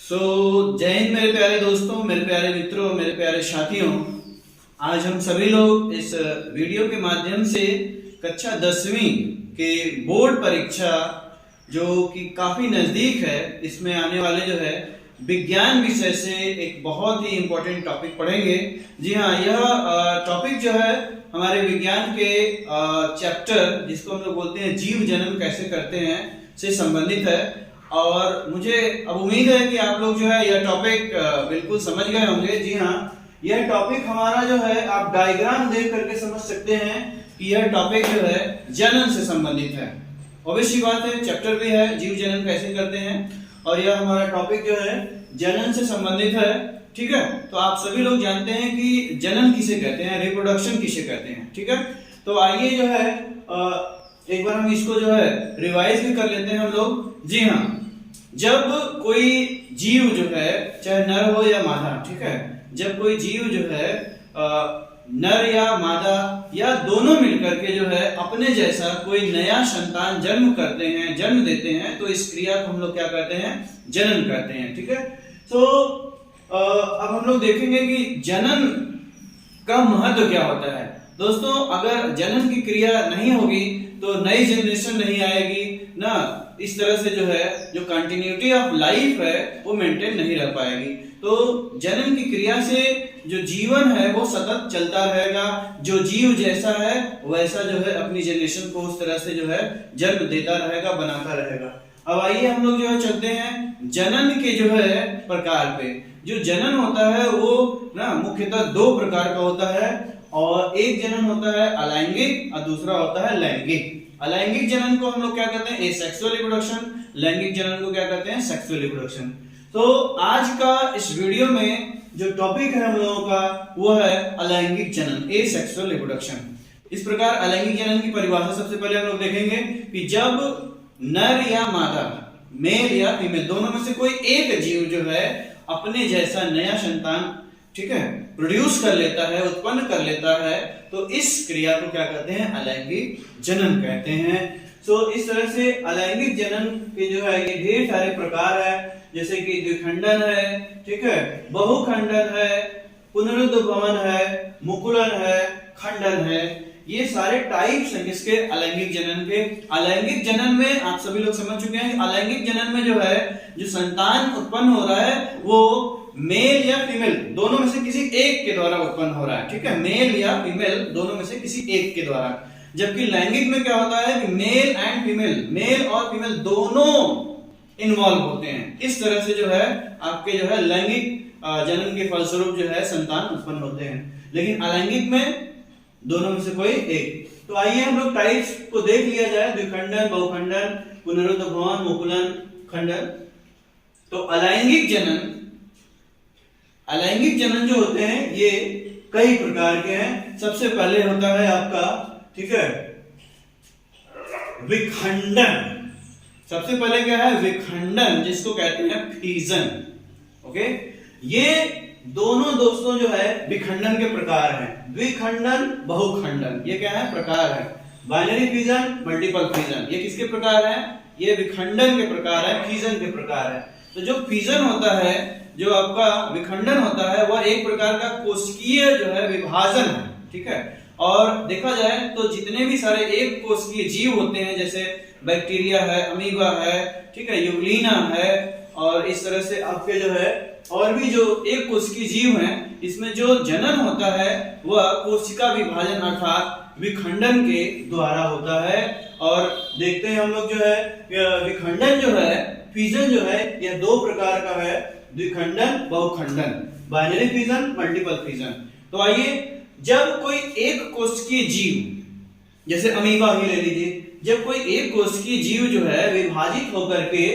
जय हिंद मेरे प्यारे दोस्तों, मेरे प्यारे मित्रों, मेरे प्यारे साथियों। आज हम सभी लोग इस वीडियो के माध्यम से कक्षा 10वीं के बोर्ड परीक्षा जो कि काफी नजदीक है, इसमें आने वाले जो है विज्ञान विषय से एक बहुत ही इंपॉर्टेंट टॉपिक पढ़ेंगे। जी हाँ, यह टॉपिक जो है हमारे विज्ञान के चैप्टर जिसको हम लोग बोलते हैं जीव जन्म कैसे करते हैं से संबंधित है। और मुझे अब उम्मीद है कि आप लोग जो है यह टॉपिक बिल्कुल समझ गए होंगे। जी हाँ, यह टॉपिक हमारा जो है आप डायग्राम देख करके समझ सकते हैं कि यह टॉपिक जो है जनन से संबंधित है। ऑब्वियसली बात है, चैप्टर भी है जीव जन्म कैसे करते हैं और यह हमारा टॉपिक जो है जनन से संबंधित है। ठीक है, तो आप सभी लोग जानते हैं कि जनन किसे कहते हैं, रिप्रोडक्शन किसे कहते हैं। ठीक है, तो आइए जो है एक बार हम इसको जो है रिवाइज भी कर लेते हैं हम लोग। जी हाँ, जब कोई जीव जो है चाहे नर हो या मादा, ठीक है, जब कोई जीव जो है नर या मादा या दोनों मिलकर के जो है अपने जैसा कोई नया संतान जन्म करते हैं, जन्म देते हैं, तो इस क्रिया को हम लोग क्या कहते हैं, जनन कहते हैं। ठीक है, तो अब हम लोग देखेंगे कि जनन का महत्व क्या होता है। दोस्तों, अगर जनन की क्रिया नहीं होगी तो नई जनरेशन नहीं आएगी ना, इस तरह से जो है जो कंटिन्यूटी ऑफ लाइफ है वो मेंटेन नहीं रह पाएगी। तो जनन की क्रिया से जो जीवन है वो सतत चलता रहेगा, जो जीव जैसा है वैसा जो है अपनी जनरेशन को उस तरह से जो है जन्म देता रहेगा, बनाता रहेगा। अब आइए हम लोग जो है चलते हैं जनन के जो है प्रकार पे। जो जनन होता है वो ना मुख्यतः दो प्रकार का होता है, और एक जनन होता है अलैंगिक और दूसरा होता है लैंगिक। अलैंगिक जनन को हम लोग क्या कहते हैं, एसेक्सुअल रिप्रोडक्शन। लैंगिक जनन को क्या कहते हैं, सेक्सुअल रिप्रोडक्शन। तो आज का इस वीडियो में जो टॉपिक है हम लोगों का वो है अलैंगिक जनन, एसेक्सुअल रिप्रोडक्शन। इस प्रकार अलैंगिक जनन की परिभाषा सबसे पहले हम लोग देखेंगे कि जब नर या मादा, मेल या फीमेल, दोनों में से कोई एक जीव जो है अपने जैसा नया संतान, ठीक है, प्रोड्यूस कर लेता है, उत्पन्न कर लेता है, तो इस क्रिया को क्या कहते हैं, अलैंगिक जनन कहते हैं। तो इस तरह से अलैंगिक जनन के जो है ये ढेर सारे प्रकार है, जैसे कि द्विखंडन है, ठीक है, बहुखंडन है, पुनरुद्भवन है, मुकुलन है, खंडन है। ये सारे टाइप्स हैं किसके, अलैंगिक जनन के। अलैंगिक जनन में आप सभी लोग समझ चुके हैं, अलैंगिक जनन में जो है जो संतान उत्पन्न हो रहा है वो मेल या फीमेल दोनों में से किसी एक के द्वारा उत्पन्न हो रहा है। ठीक है, मेल या फीमेल दोनों में से किसी एक के द्वारा। जबकि लैंगिक में क्या होता है कि मेल एंड फीमेल, मेल और फीमेल दोनों इन्वॉल्व होते हैं। इस तरह से जो है आपके जो है लैंगिक जनन के फलस्वरूप जो है संतान उत्पन्न होते हैं, लेकिन अलैंगिक में दोनों में से कोई एक। तो आइए हम लोग टाइप्स को देख लिया जाए, द्विखंडन, बहुखंडन, पुनरुद्भवन, मुकुलन, खंडन। तो अलैंगिक जनन जो होते हैं ये कई प्रकार के हैं। सबसे पहले होता है आपका, ठीक है, विखंडन। सबसे पहले क्या है, विखंडन, जिसको कहते हैं फीजन। ओके, ये दोनों दोस्तों जो है विखंडन के प्रकार हैं, द्विखंडन, बहुखंडन। ये क्या है, प्रकार है। बाइनरी फीजन, मल्टीपल फीजन, ये किसके प्रकार है, ये विखंडन के प्रकार है, फीजन के प्रकार है। तो जो फीजन होता है, जो आपका विखंडन होता है, वह एक प्रकार का कोशिकीय जो है विभाजन है। ठीक है, और देखा जाए तो जितने भी सारे एक कोशिकीय जीव होते हैं, जैसे बैक्टीरिया है, अमीबा है, ठीक है, यूग्लिना है, और इस तरह से आपके जो है और भी जो एक कोशिकीय जीव हैं, इसमें जो जनन होता है वह कोशिका विभाजन अर्थात विखंडन के द्वारा होता है। और देखते हैं हम लोग जो है विखंडन जो है, फीजन जो है, यह दो प्रकार का है, द्विखंडन, बहुखंडन, बाइनरी फीजन, मल्टीपल फीजन। तो आइए, जब कोई एक कोशिकीय जीव, जैसे अमीबा ही ले लीजिए, जब कोई एक कोशिकीय जीव जो है विभाजित होकर के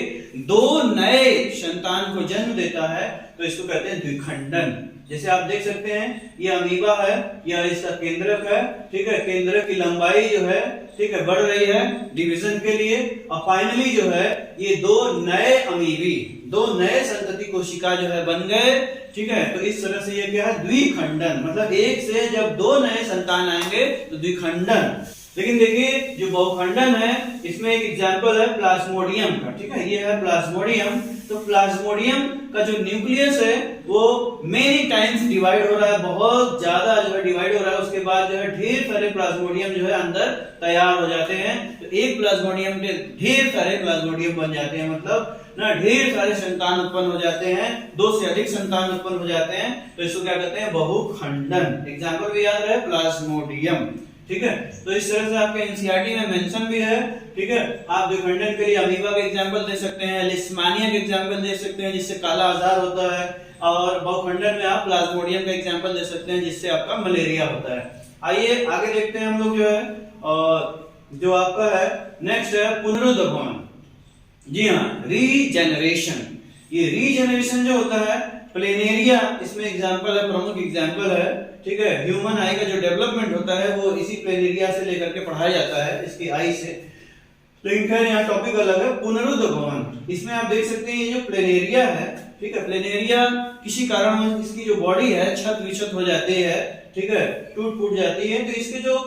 दो नए संतान को जन्म देता है तो इसको कहते हैं द्विखंडन। जैसे आप देख सकते हैं ये अमीबा है, यह इसका केंद्रक है, ठीक है, केंद्रक की लंबाई जो है, ठीक है, बढ़ रही है डिवीजन के लिए, और फाइनली जो है ये दो नए अमीबी, दो नए संतति कोशिका जो है बन गए। ठीक है, तो इस तरह से ये क्या है, द्विखंडन, मतलब एक से जब दो नए संतान आएंगे तो द्विखंडन। लेकिन देखिए जो बहुखंडन है इसमें एक एग्जांपल है प्लाज्मोडियम का। ठीक है, ये है प्लाज्मोडियम। तो प्लाज्मोडियम का जो न्यूक्लियस है वो मेनी टाइम्स डिवाइड हो रहा है, बहुत ज्यादा जो है डिवाइड हो रहा है। उसके बाद जो है ढेर सारे प्लाज्मोडियम जो है अंदर तैयार हो जाते हैं। तो एक प्लाज्मोडियम के ढेर सारे प्लाज्मोडियम बन जाते हैं, मतलब ना ढेर सारे संतान उत्पन्न हो जाते हैं, 2 से अधिक संतान उत्पन्न हो जाते हैं। तो इसको क्या कहते हैं, बहुखंडन। एग्जाम्पल भी याद रहे, प्लाज्मोडियम। ठीक है, तो इस तरह से आपके एनसीईआरटी में मेंशन भी है। ठीक है, आप द्विखंडन के लिए अमीबा का एग्जांपल दे सकते हैं, लिस्मानिया का एग्जांपल दे सकते हैं जिससे काला आजार होता है, और बहुखंडन में आप प्लाज्मोडियम का एग्जांपल दे सकते हैं जिससे आपका मलेरिया होता है। आइए आगे देखते हैं हम लोग जो है, जो आपका है नेक्स्ट है पुनरुद्भवन। जी हाँ, रीजेनरेशन। ये रीजेनरेशन जो होता है, प्लेनेरिया इसमें एग्जांपल है, प्रमुख एग्जांपल है। ठीक है, ह्यूमन आई का जो डेवलपमेंट होता है वो इसी प्लेनेरिया से लेकर के पढ़ाया जाता है, इसकी आई से। लेकिन खैर यहाँ टॉपिक अलग है, पुनरुद्भवन। इसमें आप देख सकते हैं ये जो प्लेनेरिया है, ठीक है, प्लेनेरिया किसी कारण इसकी जो बॉडी है छत विछत हो जाती है, ठीक है, टूट फूट जाती है। तो इसके जो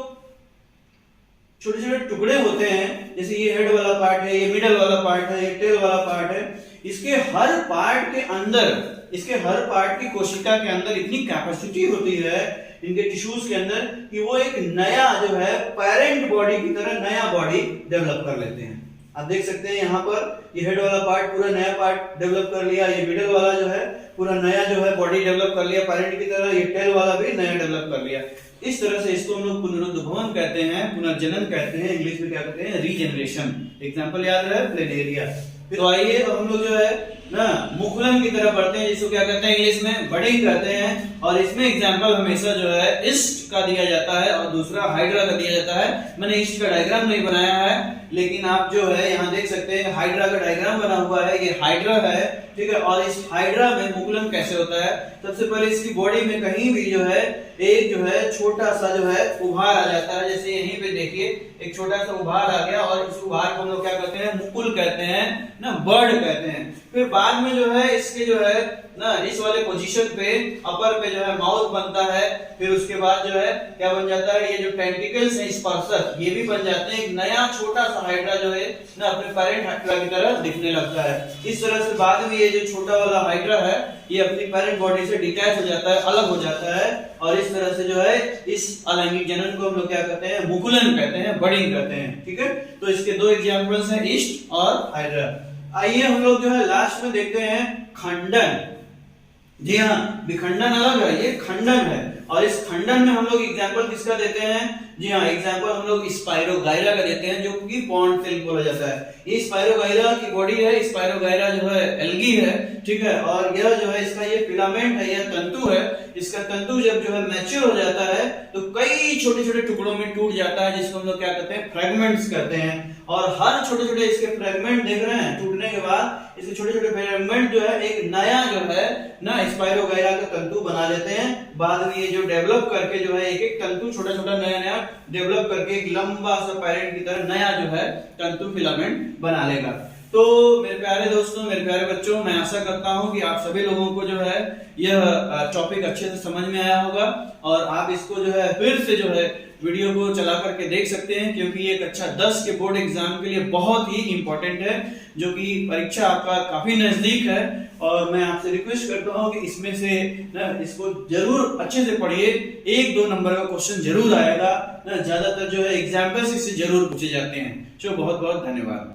छोटे छोटे टुकड़े होते हैं, जैसे ये हेड वाला पार्ट है, ये मिडल वाला पार्ट है, ये टेल वाला पार्ट है, इसके हर पार्ट के अंदर, इसके हर पार्ट की कोशिका के अंदर इतनी कैपेसिटी होती है इनके टिश्यूज के अंदर कि वो एक नया जो है पेरेंट बॉडी की तरह नया बॉडी डेवलप कर लेते हैं। आप देख सकते हैं यहाँ पर ये हेड वाला पार्ट पूरा नया पार्ट डेवलप कर लिया, ये मिडल वाला जो है पूरा नया जो है बॉडी डेवलप कर लिया पेरेंट की तरह, ये टेल वाला भी नया डेवलप कर लिया। इस तरह से इसको हम लोग पुनरुद्भवन कहते हैं, पुनर्जनन कहते हैं, इंग्लिश में क्या कहते हैं, रीजनरेशन। एग्जांपल याद रहे, प्लेनेरिया। तो आइए अब हम लोग जो है ना मुकुलन की तरफ बढ़ते हैं, जिसको क्या कहते हैं इंग्लिश में बडिंग कहते हैं। और इसमें एग्जांपल हमेशा जो है ईस्ट का दिया जाता है और दूसरा हाइड्रा का दिया जाता है। मैंने ईस्ट का डायग्राम नहीं बनाया है, लेकिन आप जो है यहाँ देख सकते हैं हाइड्रा का डायग्राम बना हुआ है, ये हाइड्रा है। ठीक है, और इस हाइड्रा में मुकुलन कैसे होता है, सबसे पहले इसकी बॉडी में कहीं भी जो है एक जो है छोटा सा जो है उभार आ जाता है। जैसे यहीं पे देखिए एक छोटा सा उभार आ गया, और इस उभार को हम लोग क्या कहते हैं, मुकुल कहते हैं ना, बर्ड कहते हैं। फिर बाद में जो है इसके जो है ना इस वाले पोजीशन पे अपर पे जो है माउथ बनता है। फिर उसके बाद जो है क्या बन जाता है, ये जो टेंटिकल्स हैं स्पर्शक, ये भी बन जाते हैं। एक नया छोटा सा हाइड्रा जो है ना अपने पेरेंट हाइड्रा की तरह दिखने लगता है। इस तरह से बाद में ये जो छोटा वाला हाइड्रा है ये अपनी पेरेंट बॉडी से डिटैच हो जाता है, अलग हो जाता है, और इस तरह से जो है इस अलैंगिक जनन को हम लोग क्या कहते हैं, मुकुलन कहते हैं, बडिंग कहते हैं। ठीक है, तो इसके दो एग्जांपल्स हैं, ईस्ट और हाइड्रा। आइए हम लोग जो है लास्ट में देखते हैं खंडन। जी हाँ, विखंडन अलग है, ये खंडन है। और इस खंडन में हम लोग एग्जांपल किसका देते हैं, जी हाँ, एग्जांपल हम लोग स्पाइरोगाइरा का देते हैं, जो कि पॉन्ड सेल बोला जाता है। ये स्पाइरोगाइरा की बॉडी है, स्पाइरोगाइरा जो है एल्गी है। ठीक है, और यह जो है इसका ये फिलामेंट है, यह तंतु है। इसका तंतु जब जो है मैच्योर हो जाता है तो कई छोटे छोटे टुकड़ों में टूट जाता है, जिसको हम लोग क्या कहते हैं, फ्रेगमेंट्स कहते हैं। और हर छोटे छोटे इसके फ्रेगमेंट देख रहे हैं, टूटने के बाद इसके छोटे छोटे फ्रेगमेंट जो है एक नया जो है ना स्पाइरोगाइरा का तंतु बना लेते हैं। बाद में ये जो डेवलप करके जो है एक एक तंतु छोटा छोटा नया नया डेवलप करके एक लंबा सा पैरेंट की तरह नया जो है तंतु फिलामेंट बना लेगा। तो मेरे प्यारे दोस्तों, मेरे प्यारे बच्चों, मैं आशा करता हूं कि आप सभी लोगों को जो है यह टॉपिक अच्छे से समझ में आया होगा, और आप इसको जो है फिर से जो है वीडियो को चला करके देख सकते हैं, क्योंकि ये कक्षा 10 के बोर्ड एग्जाम के लिए बहुत ही इंपॉर्टेंट है, जो कि परीक्षा आपका काफी नजदीक है। और मैं आपसे रिक्वेस्ट करता हूं कि इसमें से ना इसको जरूर अच्छे से पढ़िए, 1-2 नंबर का क्वेश्चन जरूर आएगा ना, ज्यादातर जो है एग्जाम्पल्स इससे जरूर पूछे जाते हैं। बहुत बहुत धन्यवाद।